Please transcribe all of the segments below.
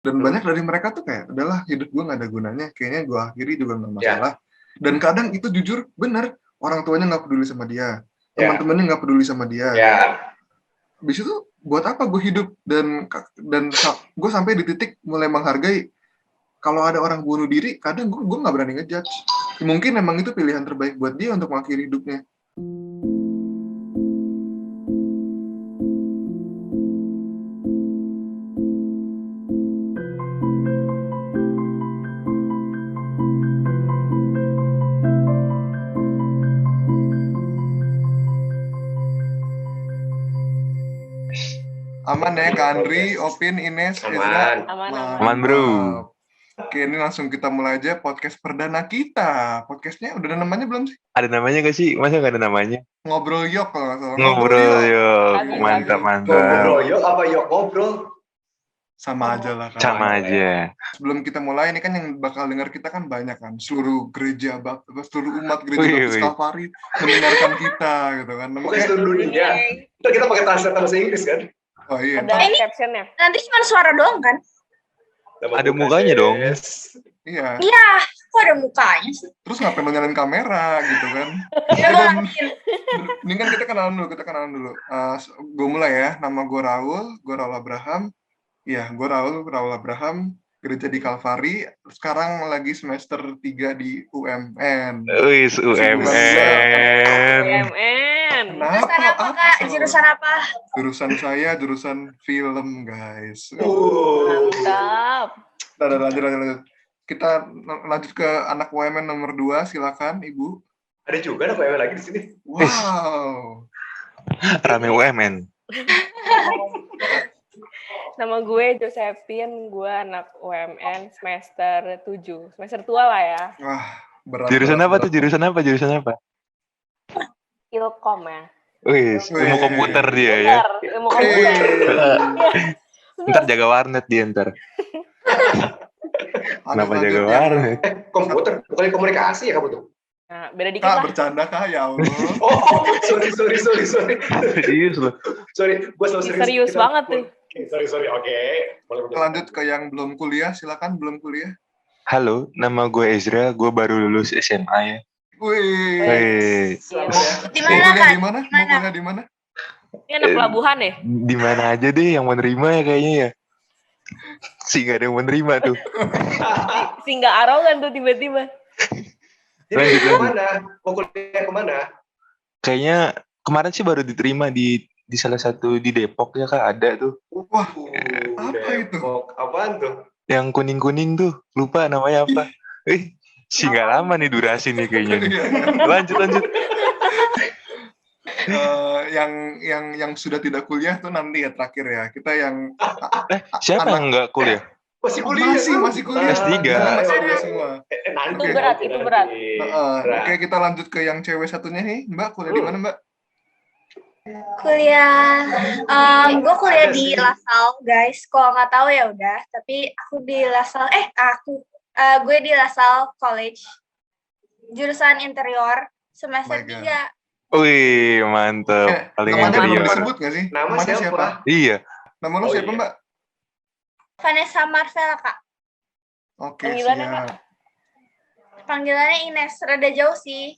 Dan banyak dari mereka tuh kayak, udahlah hidup gue gak ada gunanya, kayaknya gue akhiri juga gak masalah. Dan kadang itu jujur bener, orang tuanya gak peduli sama dia, teman-temannya gak peduli sama dia. Habis itu buat apa gue hidup? Dan gue sampai di titik mulai menghargai, kalau ada orang bunuh diri, kadang gue gak berani ngejudge. Mungkin emang itu pilihan terbaik buat dia untuk mengakhiri hidupnya. Aman ya, Kak Andri, Opin, Ines, Ezra? Aman bro. Oke, ini langsung kita mulai aja podcast perdana kita. Podcastnya udah ada namanya belum sih? Ada namanya gak sih? Masa gak ada namanya? Ngobrol Yok kalau nggak salah. Ngobrol Yok. Mantap. Ngobrol Yok apa Yok ngobrol? Sama aja lah. Sama aja. Sebelum kita mulai, ini kan yang bakal dengar kita kan banyak kan. Seluruh gereja, seluruh umat gereja Baptis Kalvari mendengarkan kita gitu kan. Bukan seluruh dunia. Kita pakai translate bahasa Inggris kan? Oh iya. Ada captionnya. Nanti cuma suara doang kan? Ada mukanya dong. Iya. Iya, kok ada mukanya sih? Terus ngapain lo nyalain kamera gitu kan? Ini kan kita kenalan dulu. Gue mulai ya. Nama gue Raul Abraham. Iya, gue Raul Abraham. Gereja di Kalvari. Sekarang lagi semester 3 di UMN. Wis UMN. Jurusan apa Kak? Jurusan apa? Jurusan saya jurusan film guys. Mantap. Lanjut. Kita lanjut ke anak UMN nomor 2, silakan Ibu. Ada juga anak UMN lagi di sini. Wow. Rame UMN. Nama gue Josephine, gue anak UMN semester 7. Semester tua lah ya. Wah, berat. Jurusan apa? Ilkom ya. Wih, ilmu komputer dia ya. Ilmu komputer. Ntar jaga warnet dia ntar. Kenapa jaga warnet? Komputer, bukan komunikasi ya kamu tuh? Nah, beda dikit Kak, lah. bercanda Kak, ya Allah. Oh, sorry. Serius loh. Sorry, gue selalu Serius banget tuh. Sorry, oke. Lanjut ke yang belum kuliah, silakan belum kuliah. Halo, nama gue Ezra, gue baru lulus SMA ya. Wih. Di mana Kak? Mau kuliah di mana? Ini anak pelabuhan ya? Di mana aja deh yang menerima ya kayaknya ya. Sih gak ada yang menerima tuh. Si nggak arogan tuh tiba-tiba. Jadi kemana? Mau kuliah kemana? Kayaknya kemarin sih baru diterima di salah satu di Depok ya Kak, ada tuh. Wah, apa itu? Apaan tuh? Yang kuning-kuning tuh, lupa namanya apa. Sih nggak lama nih durasi nih kayaknya nih. Lanjut. Yang sudah tidak kuliah tuh nanti ya terakhir ya. Kita yang siapa yang nggak kuliah? Masih kuliah. Masih kuliah. S3. Masih kuliah semua. Itu berat. Oke, kita lanjut ke yang cewek satunya nih. Mbak, kuliah di mana, Mbak? Gue kuliah di LaSalle, guys. Kalau nggak tahu ya udah. Tapi aku di LaSalle. Gue di LaSalle College. Jurusan interior semester 3. Wih, mantep. Paling namanya belum interior. disebut nggak sih? Nama siapa? Iya. Nama lu siapa, Mbak? Vanessa Marcella, Kak. Oke, Panggilannya, siap. Kak? Panggilannya Ines. Rada jauh sih.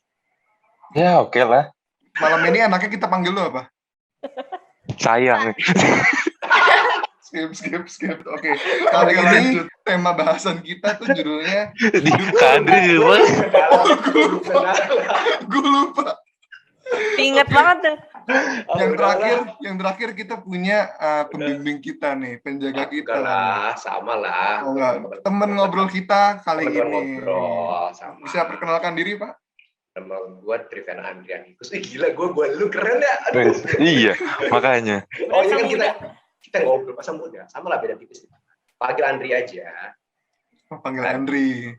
Ya, oke lah. Malam ini anaknya kita panggil lu apa? Sayang. Skip. Oke. Kali ini tema bahasan kita tuh judulnya Di Kandri Gue lupa. Ingat banget tuh. Yang terakhir kita punya pembimbing kita nih, penjaga kita. Lah, sama lah. Oh enggak, temen ngobrol kita kali ini. Ngobrol sama. Bisa perkenalkan diri, Pak? Nama gue Trivena Andrianikus. Gila, gue lu keren ya. Aduh. Iya, makanya. Oh ini kan kita ngobrol masa muda, sama lah beda tipis. Panggil Andri aja. Panggil Andri.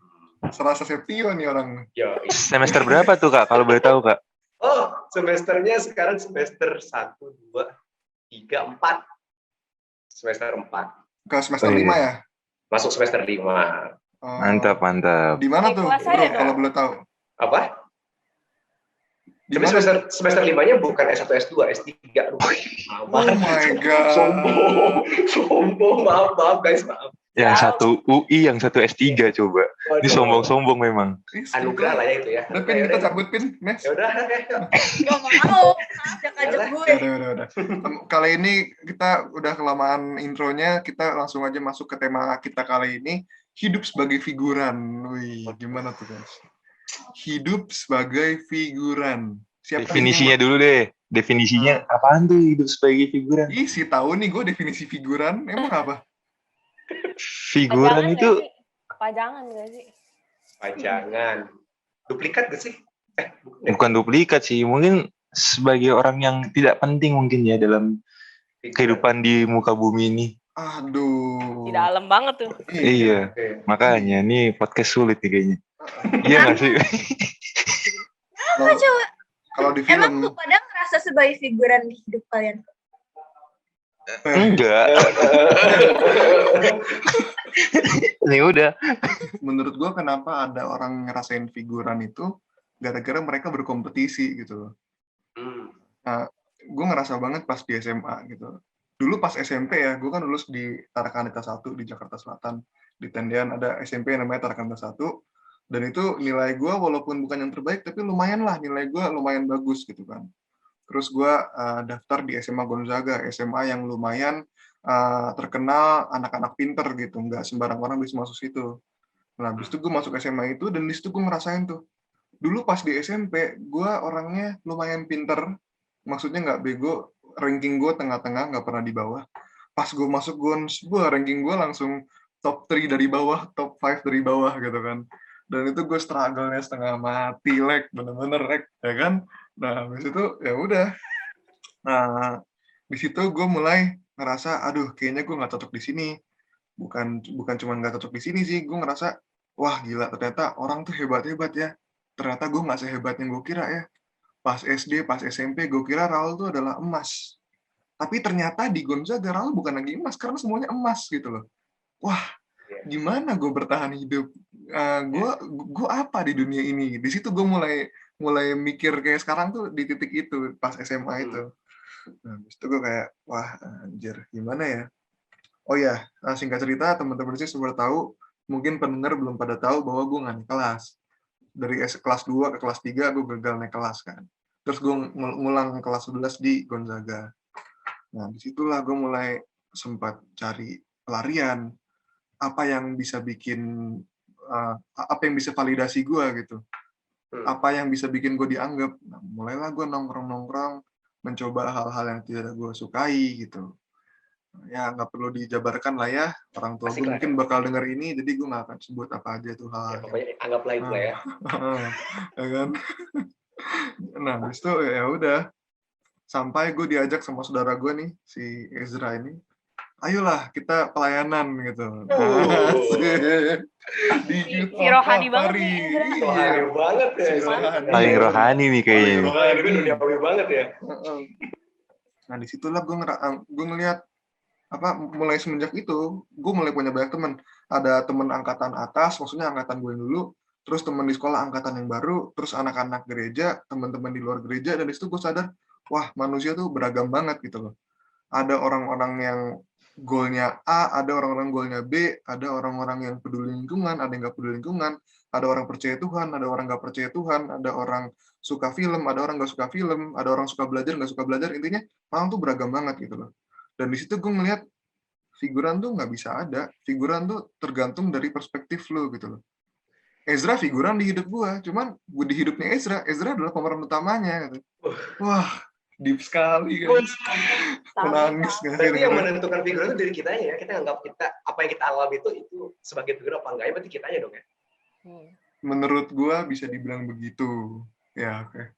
Serasa Septio nih orang. Yo. Semester berapa tuh Kak, kalau boleh tahu Kak? Oh, semesternya sekarang semester 1, 2, 3, 4. Semester 4. Ke semester 5 ya? Masuk semester 5. Mantap. Di mana tuh, bro, kalau boleh tahu? Apa? Tapi semester 5-nya bukan S1, S2, S3. Oh my God. Sombong. Maaf guys, maaf. Yang satu UI, yang satu S3 coba. Ini sombong-sombong memang. Anugerah lah ya itu ya. Udah Pin, kita cabut Pin, Mes. Ya udah. Gak mau, ajak gue. Udah. Kali ini kita udah kelamaan intronya, kita langsung aja masuk ke tema kita kali ini, hidup sebagai figuran. Wih, gimana tuh guys? Hidup sebagai figuran. Definisinya dulu deh. Definisinya apaan tuh hidup sebagai figuran? Ih, sih tahu nih gue definisi figuran. Emang apa? Figuran itu pajangan gak sih? Pajangan. Duplikat gak sih? Bukan duplikat sih, mungkin sebagai orang yang tidak penting mungkin ya dalam kehidupan di muka bumi ini. Aduh. Di dalam banget tuh. Iya. Makanya ini podcast sulit nih kayaknya. Iya nggak sih? Coba. Kalau di film. Emang lu pada ngerasa sebagai figuran di hidup kalian? Enggak. Ini udah. Menurut gua kenapa ada orang ngerasain figuran itu gara-gara mereka berkompetisi gitu. Nah, gue ngerasa banget pas di SMA gitu. Dulu pas SMP ya, gue kan lulus di Tarakanita 1 di Jakarta Selatan. Di Tendean ada SMP yang namanya Tarakanita 1. Dan itu nilai gue walaupun bukan yang terbaik, tapi lumayan lah, nilai gue lumayan bagus gitu kan. Terus gue daftar di SMA Gonzaga, SMA yang lumayan terkenal anak-anak pinter gitu, nggak sembarang orang bisa masuk situ. Nah, habis itu gue masuk SMA itu, dan di situ gue ngerasain tuh. Dulu pas di SMP, gue orangnya lumayan pinter, maksudnya nggak bego, ranking gue tengah-tengah, nggak pernah di bawah. Pas gue masuk Gons, ranking gue langsung top 3 dari bawah, top 5 dari bawah gitu kan. Dan itu gue struggle-nya setengah mati, bener-bener, ya kan. Nah, habis itu ya udah. Nah, di situ gue mulai ngerasa, aduh, kayaknya gue nggak cocok di sini. Bukan cuma nggak cocok di sini sih, gue ngerasa, wah gila, ternyata orang tuh hebat-hebat ya. Ternyata gue nggak sehebat yang gue kira ya. Pas SD, pas SMP, gue kira Raul tuh adalah emas. Tapi ternyata di Gonzaga, Raul bukan lagi emas, karena semuanya emas gitu loh. Wah, gimana gue bertahan hidup? Gue apa di dunia ini? Di situ gue mulai mikir kayak sekarang tuh di titik itu, pas SMA itu. Nah, habis itu gue kayak, wah anjir, gimana ya? Oh ya, singkat cerita, teman-teman sih sudah tahu, mungkin pendengar belum pada tahu bahwa gue nggak naik kelas. Dari kelas 2 ke kelas 3 gue gagal naik kelas kan. Terus gue ngulang kelas 11 di Gonzaga. Nah, disitulah gue mulai sempat cari pelarian. Apa yang bisa apa yang bisa validasi gue gitu. Apa yang bisa bikin gue dianggap. Nah, mulailah gue nongkrong-nongkrong, mencoba hal-hal yang tidak gue sukai gitu. Ya nggak perlu dijabarkan lah ya, orang tua gue mungkin bakal denger ini, jadi gue nggak akan sebut apa aja tuh hal. Ya, pokoknya anggaplah itu lah ya. Ya kan? Nah, habis itu ya udah, sampai gue diajak sama saudara gue nih, si Ezra ini, ayolah kita pelayanan gitu. Si rohani banget nih Ezra. Rohani banget ya. Paling rohani nih kayaknya. Rohani duniawi banget ya. Nah, disitulah gue ngeliat mulai semenjak itu, gue mulai punya banyak teman. Ada teman angkatan atas, maksudnya angkatan gue yang dulu, terus teman di sekolah angkatan yang baru, terus anak-anak gereja, teman-teman di luar gereja, dan di situ gue sadar, wah manusia tuh beragam banget gitu loh. Ada orang-orang yang goalnya A, ada orang-orang goalnya B, ada orang-orang yang peduli lingkungan, ada yang nggak peduli lingkungan, ada orang percaya Tuhan, ada orang nggak percaya Tuhan, ada orang suka film, ada orang nggak suka film, ada orang suka belajar, nggak suka belajar, intinya orang tuh beragam banget gitu loh. Dan di situ gue ngeliat figuran tuh nggak bisa ada. Figuran tuh tergantung dari perspektif lo gitu loh. Ezra figuran di hidup gue, cuman di hidupnya Ezra adalah pemeran utamanya. Gitu. Wah, deep sekali guys. Menangis. Tapi yang menentukan figuran itu diri kitanya ya. Kita anggap apa yang kita alami itu sebagai figuran apa enggak, ya berarti kitanya dong ya. Menurut gue bisa dibilang begitu. Ya, oke.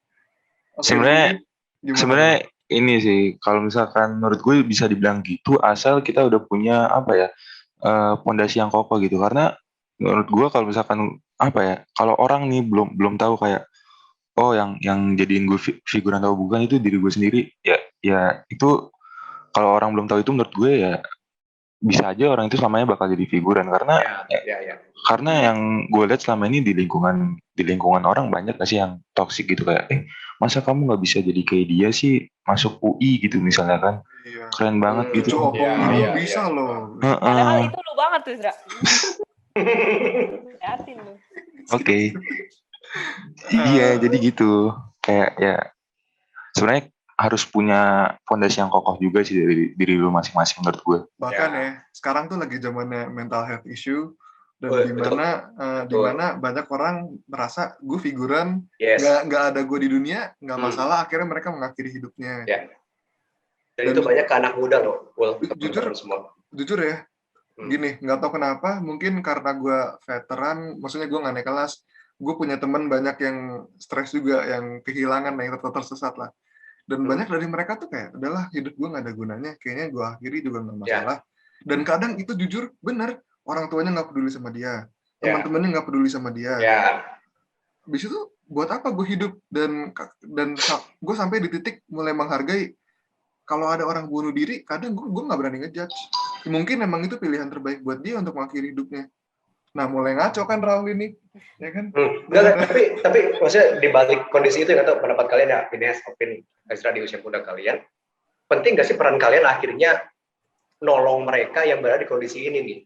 Sebenarnya ini sih, kalau misalkan menurut gue bisa dibilang gitu, asal kita udah punya pondasi yang kokoh gitu. Karena menurut gue kalau misalkan kalau orang nih belum tahu kayak yang jadiin gue figuran atau bukan itu diri gue sendiri, ya itu kalau orang belum tahu itu menurut gue ya bisa aja orang itu selamanya bakal jadi figuran karena karena yang gue lihat selama ini di lingkungan orang banyak gak sih yang toksik gitu kayak masa kamu nggak bisa jadi kayak dia sih masuk UI gitu misalnya kan keren banget gitu. Bisa loh. Padahal itu lu banget tuh, Zra. Liatin lu. Oke. Iya, jadi gitu. Kayak ya sebenarnya harus punya fondasi yang kokoh juga sih dari diri lu masing-masing menurut gue. Bahkan sekarang tuh lagi zamannya mental health issue dan dimana banyak orang merasa gue figuran, nggak ada gue di dunia, nggak masalah. Akhirnya mereka mengakhiri hidupnya. Dan itu banyak ke anak muda loh. Jujur ya, gini, nggak tahu kenapa, mungkin karena gue veteran, maksudnya gue nggak naik kelas, gue punya teman banyak yang stres juga, yang kehilangan, yang tersesat lah. Dan banyak dari mereka tuh kayak, udahlah hidup gue nggak ada gunanya, kayaknya gue akhiri juga nggak masalah. Dan kadang itu jujur, bener, orang tuanya nggak peduli sama dia, teman-temannya nggak peduli sama dia. Habis itu, buat apa gue hidup? Dan gue sampai di titik mulai menghargai, kalau ada orang bunuh diri, kadang gue nggak berani ngejudge. Mungkin emang itu pilihan terbaik buat dia untuk mengakhiri hidupnya. Nah, mulai ngaco kan Raul ini, ya kan? Tapi maksudnya di balik kondisi itu nggak tahu pendapat kalian ya, Ines, opini Ezra di usia muda kalian, penting nggak sih peran kalian akhirnya nolong mereka yang berada di kondisi ini nih?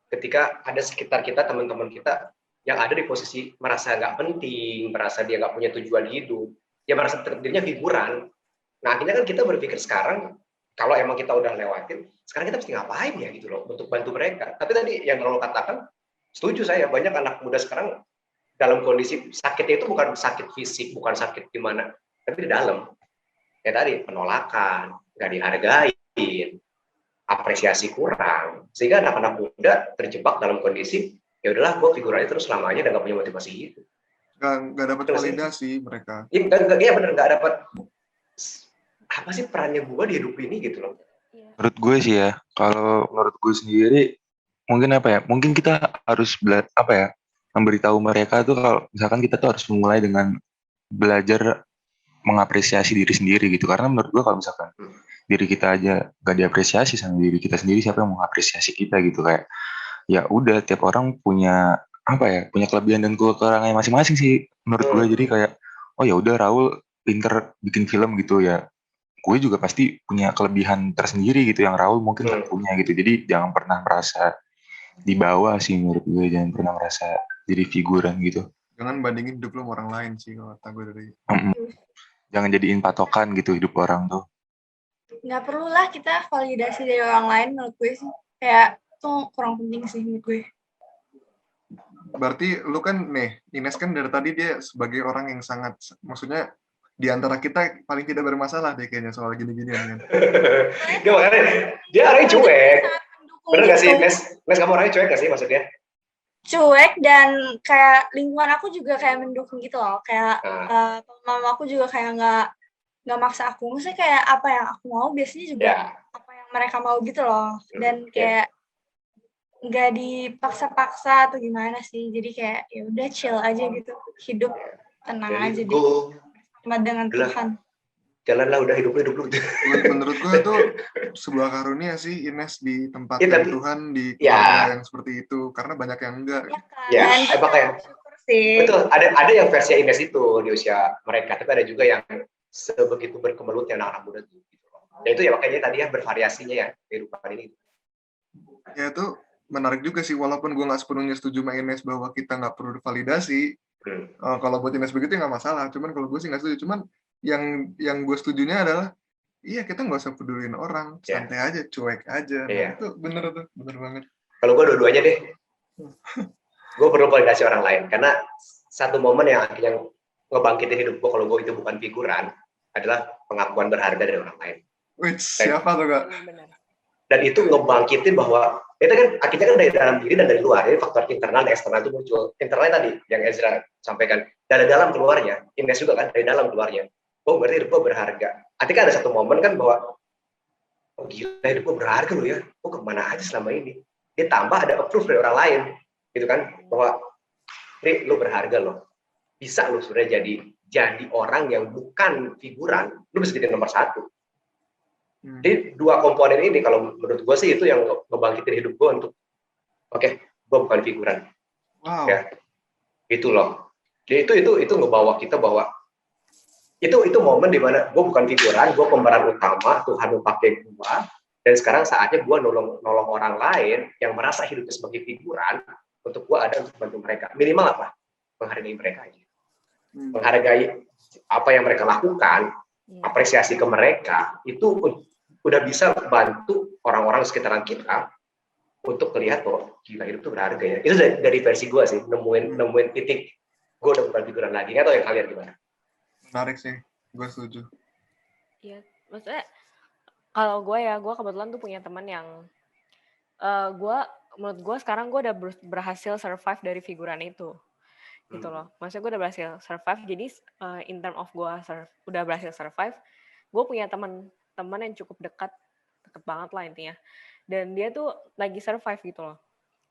Ketika ada sekitar kita, teman-teman kita yang ada di posisi merasa nggak penting, merasa dia nggak punya tujuan hidup, ya merasa dirinya figuran. Nah, akhirnya kan kita berpikir sekarang, kalau emang kita udah lewatin, sekarang kita mesti ngapain ya gitu loh, untuk bantu mereka. Tapi tadi yang Raul katakan, setuju saya, banyak anak muda sekarang dalam kondisi sakitnya itu bukan sakit fisik, bukan sakit gimana, tapi di dalam. Ya tadi, penolakan, nggak dihargain, apresiasi kurang. Sehingga anak-anak muda terjebak dalam kondisi, ya udahlah gue figurannya terus selamanya dan nggak punya motivasi itu. Nggak dapat validasi mereka. Iya benar, nggak dapat, apa sih perannya gue di hidup ini gitu loh. Menurut gue sih ya, kalau menurut gue sendiri, mungkin kita harus memberitahu mereka tuh kalau misalkan kita tuh harus memulai dengan belajar mengapresiasi diri sendiri gitu, karena menurut gue kalau misalkan diri kita aja gak diapresiasi sama diri kita sendiri, siapa yang mengapresiasi kita gitu. Kayak ya udah, tiap orang punya punya kelebihan dan kekurangannya masing-masing sih menurut gue. Jadi kayak oh ya udah, Raul pinter bikin film gitu ya, gue juga pasti punya kelebihan tersendiri gitu yang Raul mungkin gak punya gitu. Jadi jangan pernah merasa di bawah sih menurut gue, jangan pernah merasa jadi figuran gitu. Jangan bandingin hidup lo sama orang lain sih kalau kata gue dari. Jangan jadiin patokan gitu hidup orang tuh. Nggak perlulah kita validasi dari orang lain menurut gue sih. Kayak tuh kurang penting sih menurut gue. Berarti lu kan Ines kan dari tadi dia sebagai orang yang sangat, maksudnya di antara kita paling tidak bermasalah deh kayaknya soal gini-ginian kan. Gak, makanya dia orangnya cuek. Bener gak sih, Nes? Kamu orangnya cuek gak sih maksudnya? Cuek, dan kayak lingkungan aku juga kayak mendukung gitu loh. Kayak mama aku juga kayak nggak maksa aku. Maksudnya kayak apa yang aku mau biasanya juga apa yang mereka mau gitu loh. Dan kayak nggak dipaksa-paksa atau gimana sih. Jadi kayak ya udah chill aja gitu. Hidup tenang aja deh. Sama dengan Tuhan. Jalanlah udah hidup lu. Menurut gue itu sebuah karunia sih, Ines di tempat Tuhan, di keluarga yang seperti itu, karena banyak yang enggak. Ya, makanya. Betul, ada yang versi Ines itu di usia mereka, tapi ada juga yang sebegitu berkemelutnya anak-anak muda itu. Ya itu ya makanya tadi ya bervariasinya ya kehidupan ini. Ya itu menarik juga sih, walaupun gue nggak sepenuhnya setuju sama Ines bahwa kita nggak perlu validasi. Kalau buat Ines begitu nggak masalah, cuman kalau gue sih nggak setuju. Cuman yang gue setujunya adalah iya, kita nggak usah pedulin orang, santai aja, cuek aja. Nah, itu bener banget. Kalau gue dua-duanya deh, gue perlu validasi orang lain, karena satu momen yang ngebangkitin hidup gue kalau gue itu bukan figuran adalah pengakuan berharga dari orang lain. Siapa tuh Kak? Dan itu ngebangkitin bahwa itu kan akhirnya kan dari dalam diri dan dari luar. Jadi faktor internal dan eksternal itu muncul. Internalnya tadi yang Ezra sampaikan, dari dalam keluarnya, Ines juga kan dari dalam keluarnya. Oh berarti hidup gue berharga. Artinya ada satu momen kan bahwa oh gila, hidup gue berharga loh ya. Oh kemana aja selama ini. Ditambah ada approve dari orang lain, gitu kan, bahwa lo berharga loh. Bisa lo sudah jadi orang yang bukan figuran, lo bisa jadi nomor 1. Jadi 2 komponen ini kalau menurut gue sih itu yang ngebangkitin hidup gue untuk oke, gue bukan figuran. Wow. Ya, itu loh. Jadi itu ngebawa kita bahwa itu momen di mana gue bukan figuran, gue pemeran utama, Tuhan pakai gue, dan sekarang saatnya gue nolong orang lain yang merasa hidupnya sebagai figuran untuk gue ada untuk bantu mereka. Minimal apa? Menghargai mereka aja. Menghargai apa yang mereka lakukan, apresiasi ke mereka, itu udah bisa bantu orang-orang di sekitaran kita untuk melihat bahwa gila hidup itu berharga ya. Itu dari versi gue sih, nemuin titik gue udah bukan figuran lagi. Nggak tahu yang kalian gimana? Menarik sih, gue setuju. Iya, maksudnya kalau gue kebetulan tuh punya teman yang menurut gue sekarang gue udah berhasil survive dari figuran itu. Gitu loh. Maksudnya gue udah berhasil survive, jadi in term of gue udah berhasil survive, gue punya teman yang cukup deket banget lah intinya. Dan dia tuh lagi survive gitu loh.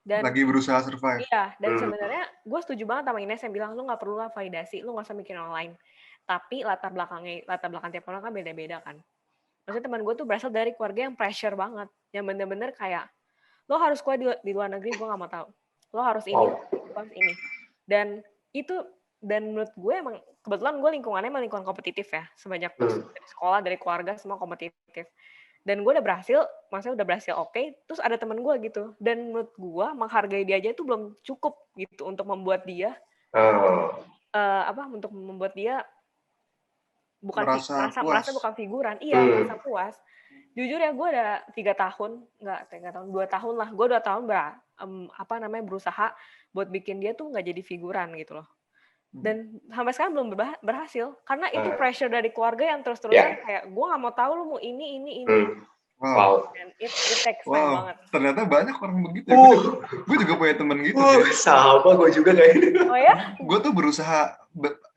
Dan lagi berusaha survive. Iya, dan sebenarnya gue setuju banget sama Ines yang bilang lu nggak perlu lah validasi, lu nggak usah mikirin orang lain. Tapi latar belakang tiap orang kan beda-beda kan. Maksudnya teman gue tuh berasal dari keluarga yang pressure banget, yang bener-bener kayak lo harus kuliah di luar negeri, gue nggak mau tahu. Lo harus ini, lo harus ini. Dan menurut gue emang kebetulan gue lingkungannya emang lingkungan kompetitif ya, sebanyak dari sekolah, dari keluarga semua kompetitif. Dan gue udah berhasil oke, terus ada temen gue gitu. Dan menurut gue menghargai dia aja itu belum cukup gitu untuk membuat dia untuk membuat dia merasa bukan figuran. Iya, merasa puas. Jujur ya, gue ada 2 tahun lah. Gue 2 tahun berusaha buat bikin dia tuh nggak jadi figuran gitu loh. Dan sampai sekarang belum berhasil karena itu pressure dari keluarga yang terus-terusan kayak gue nggak mau tahu lu mau ini. Wow. And it takes time banget. Ternyata banyak orang begitu. Gue juga punya temen gitu. Sama gue juga kayak gitu. Oh ya? Gue tuh berusaha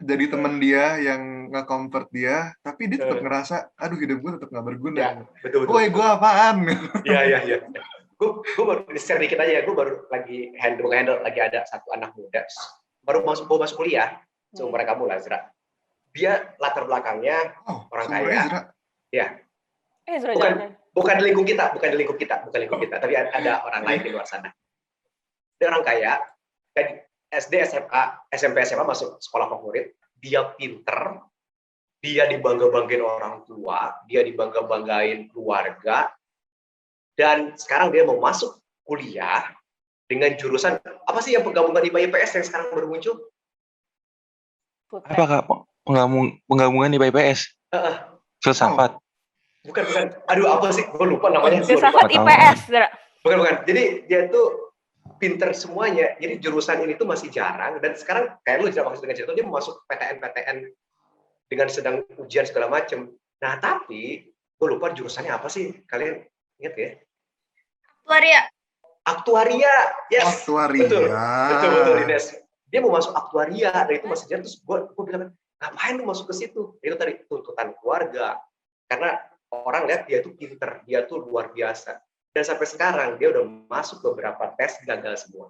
jadi temen dia yang nge-comfort dia, tapi dia tetap ngerasa, aduh hidup gue tetap nggak berguna. Ya, betul. Gue apaan? Iya. Gue baru share dikit aja ya. Gue baru lagi handle lagi ada satu anak muda. Baru masuk kuliah, seumuran kamu lah, Zra. Dia latar belakangnya orang kaya. Ya. Bukan di lingkup kita, tapi ada orang lain di luar sana. Dia orang kaya, dari SD, SMA, SMP, SMA masuk sekolah favorit, dia pinter, dia dibangga-banggain orang tua, dia dibangga-banggain keluarga, dan sekarang dia mau masuk kuliah dengan jurusan apa sih yang penggabungan IPA IPS yang sekarang baru muncul? Apa Kak? Penggabungan IPA IPS? Filsafat. Bukan. Aduh, apa sih? Gue lupa namanya. Filsafat IPS. Bukan. Jadi dia tuh pinter semuanya. Jadi jurusan ini tuh masih jarang dan sekarang kayak lu tidak maksud dengan cerita dia mau masuk PTN dengan sedang ujian segala macam. Nah, tapi gue lupa jurusannya apa sih? Kalian ingat ya? Aktuaria, yes. Betul, Ines. Dia mau masuk aktuaria, dan itu masih jarang. Terus gue bilang, ngapain lu masuk ke situ? Itu tadi tuntutan keluarga. Karena orang lihat dia tuh pinter, dia tuh luar biasa. Dan sampai sekarang dia udah masuk beberapa tes, gagal semua.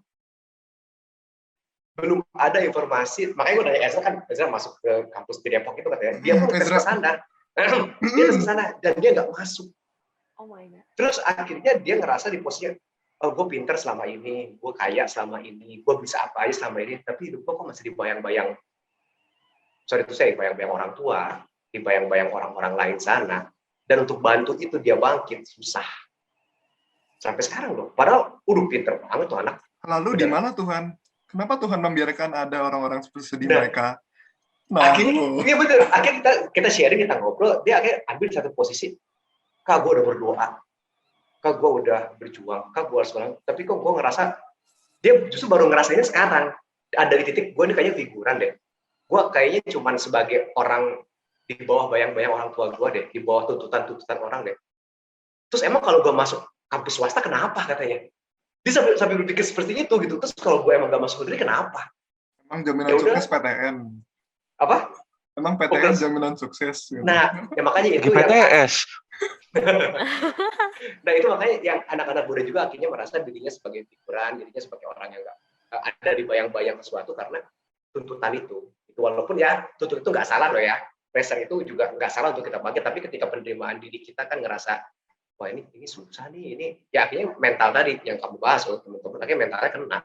Belum ada informasi, makanya gue nanya Ezra masuk ke kampus di Depok itu katanya. Dia pun tes ke sana. Dia tes ke sana, dan dia nggak masuk. Oh my God. Terus akhirnya dia ngerasa di posisinya, oh gue pinter selama ini, gue kaya selama ini, gue bisa apa aja selama ini, tapi hidup gue kok masih dibayang-bayang, bayang-bayang orang tua, dibayang-bayang orang-orang lain sana, dan untuk bantu itu dia bangkit, susah. Sampai sekarang loh, padahal udah pinter banget tuh anak. Lalu di mana Tuhan? Kenapa Tuhan membiarkan ada orang-orang seperti mereka? Akhirnya, iya betul, akhirnya kita sharing, kita ngobrol, dia akhirnya ambil satu posisi, Kak, gue udah berdoa, Kak, gue udah berjuang, Kak, gue harus sekolah, tapi kok gue ngerasa, dia justru baru ngerasainnya sekarang, ada di titik, gue ini kayaknya figuran deh, gue kayaknya cuman sebagai orang di bawah bayang-bayang orang tua gue deh, di bawah tuntutan-tuntutan orang deh. Terus emang kalau gue masuk kampus swasta, kenapa katanya? Dia sampai berpikir seperti itu gitu, terus kalau gue emang gak masuk negeri, kenapa? Emang jaminan sukses PTN. Apa? Emang PTN jaminan sukses. Gitu. Nah, ya makanya itu PTS. Nah itu makanya yang anak-anak muda juga akhirnya merasa dirinya sebagai figuran, dirinya sebagai orang yang nggak ada di bayang-bayang sesuatu karena tuntutan itu. Walaupun ya tuntutan itu nggak salah loh ya, pressure itu juga nggak salah untuk kita bangkit, tapi ketika penerimaan diri kita kan ngerasa, wah ini susah nih, ini ya akhirnya mental tadi yang kamu bahas loh teman-teman, akhirnya mentalnya kena.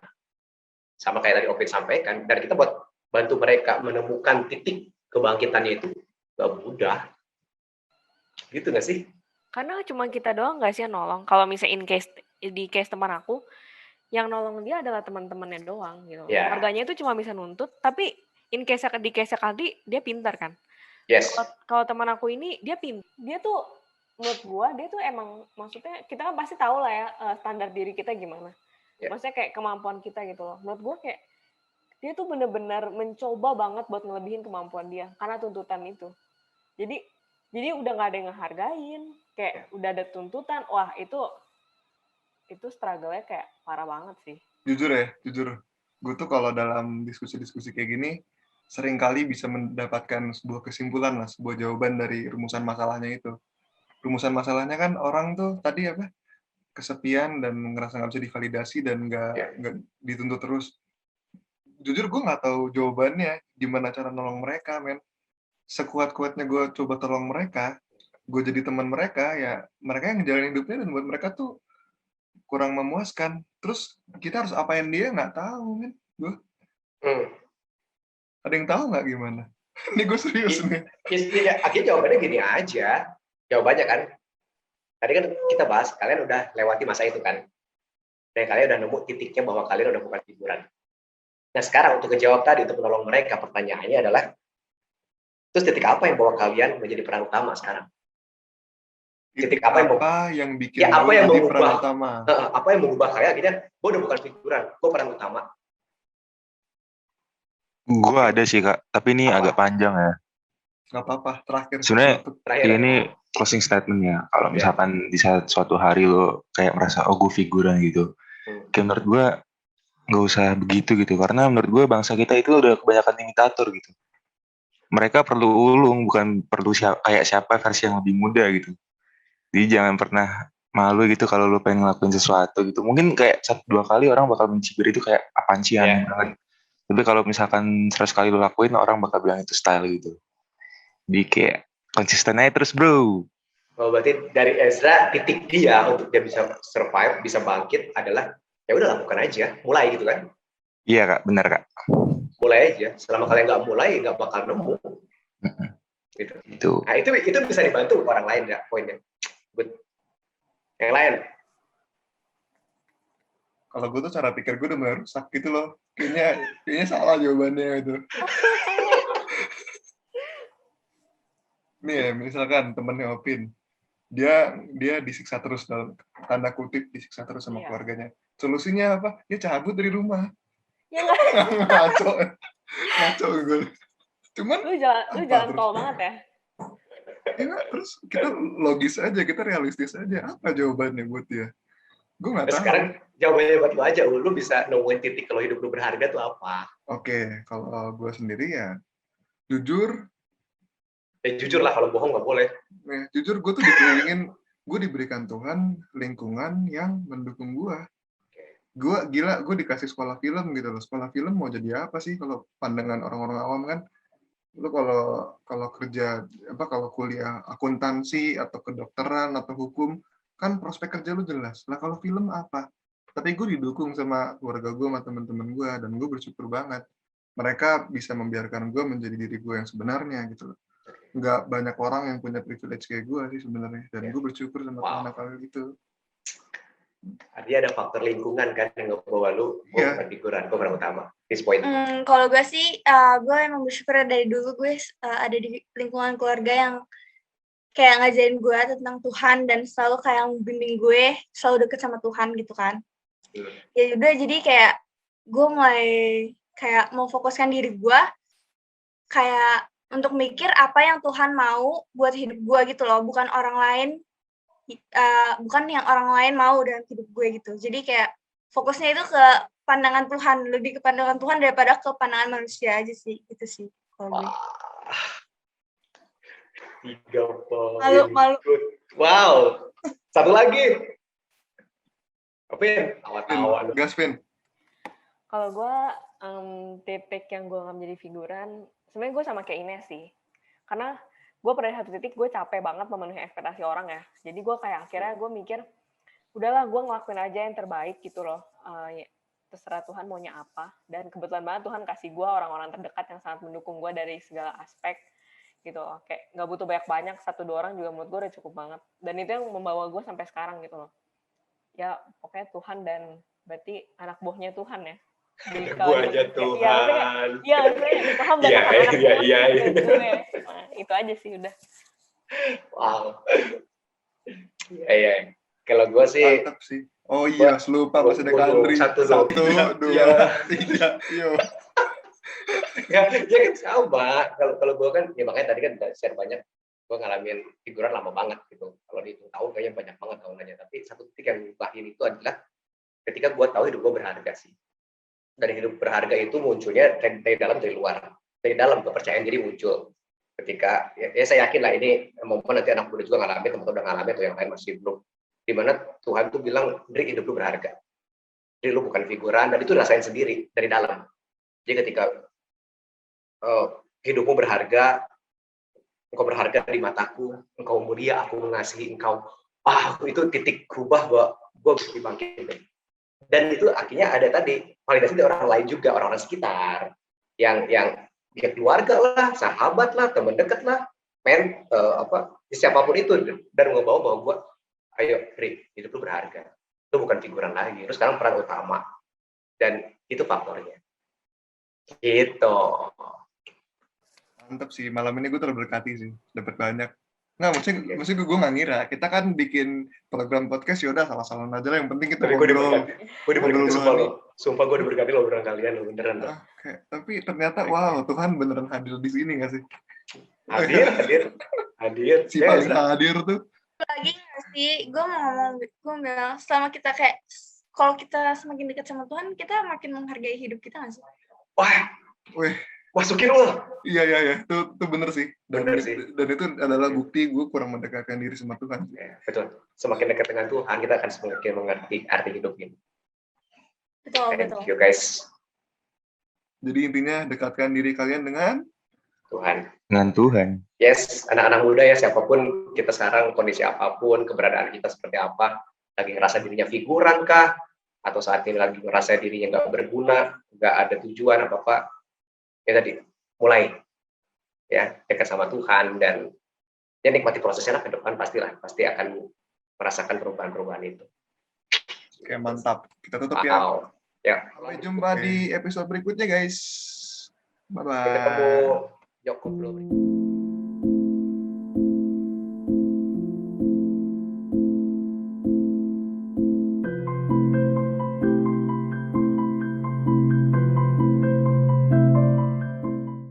Sama kayak tadi Opin sampaikan, dan kita buat bantu mereka menemukan titik kebangkitannya itu gak mudah. Gitu gak sih? Karena cuma kita doang gak sih yang nolong. Kalau misalnya di case teman aku, yang nolong dia adalah teman-temannya doang gitu. Yeah. Keluarganya itu cuma bisa nuntut, tapi di case kali dia pintar kan. Yes. Kalau teman aku ini dia tuh menurut gua dia tuh emang maksudnya kita kan pasti tahu lah ya standar diri kita gimana. Yeah. Maksudnya kayak kemampuan kita gitu loh. Menurut gua kayak dia tuh benar-benar mencoba banget buat ngelebihin kemampuan dia karena tuntutan itu. Jadi udah nggak ada yang ngehargain, kayak udah ada tuntutan, wah itu struggle-nya kayak parah banget sih. Jujur, gue tuh kalau dalam diskusi-diskusi kayak gini, sering kali bisa mendapatkan sebuah kesimpulan lah, sebuah jawaban dari rumusan masalahnya itu. Rumusan masalahnya kan orang tuh tadi apa? Kesepian dan ngerasa nggak bisa divalidasi dan nggak dituntut terus. Jujur gue nggak tahu jawabannya, gimana cara nolong mereka, men. Sekuat-kuatnya gue coba tolong mereka, gue jadi teman mereka, ya mereka yang ngejalanin hidupnya dan buat mereka tuh kurang memuaskan. Terus kita harus apain dia nggak tahu, men. Gue. Ada yang tahu nggak gimana? Ini gue serius nih. Akhirnya jawabannya gini aja. Jawabannya kan, tadi kan kita bahas, kalian udah lewati masa itu kan. Dan kalian udah nemu titiknya bahwa kalian udah bukan figuran. Nah sekarang untuk menjawab tadi, untuk menolong mereka, pertanyaannya adalah, terus titik apa yang bawa kalian menjadi peran utama sekarang? Titik apa yang bikin jadi peran utama? Apa yang mengubah kalian akhirnya, gue udah bukan figuran, gue peran utama. Gue ada sih Kak, tapi ini agak panjang ya. Gak apa-apa, terakhir. Sebenarnya ini closing statement-nya. Kalau misalkan di saat suatu hari lo kayak merasa, oh gue figuran gitu. Kayak menurut gue, gak usah begitu gitu. Karena menurut gue bangsa kita itu udah kebanyakan imitator gitu. Mereka perlu ulung, bukan perlu kayak siapa versi yang lebih muda gitu. Jadi jangan pernah malu gitu kalau lo pengen ngelakuin sesuatu gitu. Mungkin kayak 1-2 kali orang bakal mencibir itu kayak apaan sih aneh banget. Tapi kalau misalkan 100 kali lo lakuin, orang bakal bilang itu style gitu. Jadi kayak konsisten aja terus bro. Oh, berarti dari Ezra titik dia untuk dia bisa survive, bisa bangkit adalah ya udah lakukan aja, mulai gitu kan? Iya Kak, benar Kak. Mulai aja. Selama kalian nggak mulai, nggak bakal nemu. Gitu. Itu. Nah itu bisa dibantu orang lain ya poinnya. Good. Yang lain? Kalau gue tuh cara pikir gue udah mulai rusak gitu loh. Kayaknya salah jawabannya itu. Nih ya, misalkan temennya Opin, dia disiksa terus, dalam tanda kutip disiksa terus sama keluarganya. Solusinya apa? Dia cabut dari rumah. Ya ngaco gue. Cuman lu jalan tol banget ya. Ya, terus kita logis aja, kita realistis aja. Apa jawabannya buat dia? Gue nggak tahu. Sekarang jawabannya buat lu aja. Lu bisa nemuin titik kalau hidup lu berharga tuh apa? Oke, kalau gue sendiri ya jujur. Jujur lah, kalau bohong nggak boleh. Jujur, gue tuh gue diberikan Tuhan lingkungan yang mendukung gue. Gue dikasih sekolah film gitu loh. Sekolah film mau jadi apa sih kalau pandangan orang-orang awam kan? Lu kalau kerja kalau kuliah akuntansi atau kedokteran atau hukum kan prospek kerja lu jelas. Lah kalau film apa? Tapi gue didukung sama keluarga gue, sama teman-teman gue, dan gue bersyukur banget. Mereka bisa membiarkan gue menjadi diri gue yang sebenarnya gitu loh. Nggak banyak orang yang punya privilege kayak gue sih sebenarnya, dan gue bersyukur sama Tuhan kali itu. Artinya ada faktor lingkungan kan yang ngebawa lu bukan figuran, gue peran utama. This point. Kalau gue sih, gue emang bersyukur dari dulu gue ada di lingkungan keluarga yang kayak ngajarin gue tentang Tuhan dan selalu kayak bimbing gue selalu deket sama Tuhan gitu kan. Ya udah, jadi kayak gue mulai kayak mau fokuskan diri gue kayak untuk mikir apa yang Tuhan mau buat hidup gue gitu loh, bukan orang lain, bukan yang orang lain mau dalam hidup gue gitu. Jadi kayak fokusnya itu ke pandangan Tuhan, lebih ke pandangan Tuhan daripada ke pandangan manusia aja sih, gitu sih kalau gue. 3 poin. Malu. Wow. Satu lagi. Opin, tawa-tawa. Gaspin. Kalau gue titik yang gue nggak menjadi figuran, sebenarnya gue sama kayak Ines sih. karena gue pada satu titik gue capek banget memenuhi ekspektasi orang ya. Jadi gue kayak akhirnya gue mikir, udahlah gue ngelakuin aja yang terbaik gitu loh. Ya, terserah Tuhan maunya apa. Dan kebetulan banget Tuhan kasih gue orang-orang terdekat yang sangat mendukung gue dari segala aspek gitu loh. Kayak nggak butuh banyak-banyak, 1-2 orang juga menurut gue udah cukup banget. Dan itu yang membawa gue sampai sekarang gitu loh. Ya pokoknya Tuhan dan berarti anak buahnya Tuhan ya. Buahnya Tuhan. Iya, maksudnya paham dan anak-anak gue. Nah, itu aja sih udah. Wow. Iya. Kalau gue sih. Mantap sih. Oh iya, lupa masih ada Kandri. 1, 2, 3, yuk. Ya kan sama. Kalau gue kan, ya makanya tadi kan udah share banyak. Gue ngalamin figuran lama banget gitu. Kalau dihitung tahun kayaknya banyak banget tahunannya. Tapi satu titik yang ngubahin itu adalah ketika gue tahu hidup gue berharga sih. Dari hidup berharga itu munculnya dari dalam, dari luar. Dari dalam kepercayaan diri muncul. Ketika, ya saya yakin lah ini momen nanti anak muda juga ngalamin, teman-teman udah ngalamin atau yang lain masih belum. Dimana Tuhan tuh bilang, Dri, hidup lu berharga. Dri, lu bukan figuran, dan itu rasain sendiri dari dalam. Jadi ketika hidupmu berharga, engkau berharga di mataku, engkau mulia, aku mengasihi engkau. Itu titik berubah bahwa gue bisa dibangkitin. Dan itu akhirnya ada tadi validasi dari orang lain juga, orang-orang sekitar, yang keluarga lah, sahabat lah, teman dekat lah, siapapun itu, dan ngebawa bahwa gue, ayo, Dri, hidup lu berharga, lu bukan figuran lagi, lu sekarang peran utama, dan itu faktornya. Gitu. Mantap sih, malam ini gue terberkati sih, dapat banyak. Nggak, maksudnya gue nggak ngira. Kita kan bikin program podcast, yaudah salah-salah aja lah. Yang penting kita ngobrol. Gue diberkati, sumpah gue diberkati lo beneran kalian, lo beneran. Tapi ternyata, wow, Tuhan beneran hadir di sini nggak sih? Hadir. Si paling hadir tuh. Lagi nggak sih, gue bilang, selama kita kayak, kalau kita semakin dekat sama Tuhan, kita makin menghargai hidup kita nggak sih? Wah, masukin lo. Iya, itu bener sih. Dan itu adalah Hmm. bukti gue kurang mendekatkan diri sama Tuhan. Ya, betul. Semakin dekat dengan Tuhan, kita akan semakin mengerti arti hidup ini. Betul. Thank you guys. Jadi intinya dekatkan diri kalian dengan Tuhan. Dengan Tuhan. Yes, anak-anak muda ya, siapapun kita sekarang, kondisi apapun, keberadaan kita seperti apa, lagi ngerasa dirinya figuran kah, atau saat ini lagi ngerasa dirinya nggak berguna, nggak ada tujuan apa-apa, ya tadi, mulai ya dekat sama Tuhan, dan ya nikmati prosesnya lah, ke depan pasti akan merasakan perubahan-perubahan itu. Oke, mantap. Kita tutup ya. Ya. Sampai jumpa di episode berikutnya, guys. Bye-bye. Sampai ketemu. Yuk,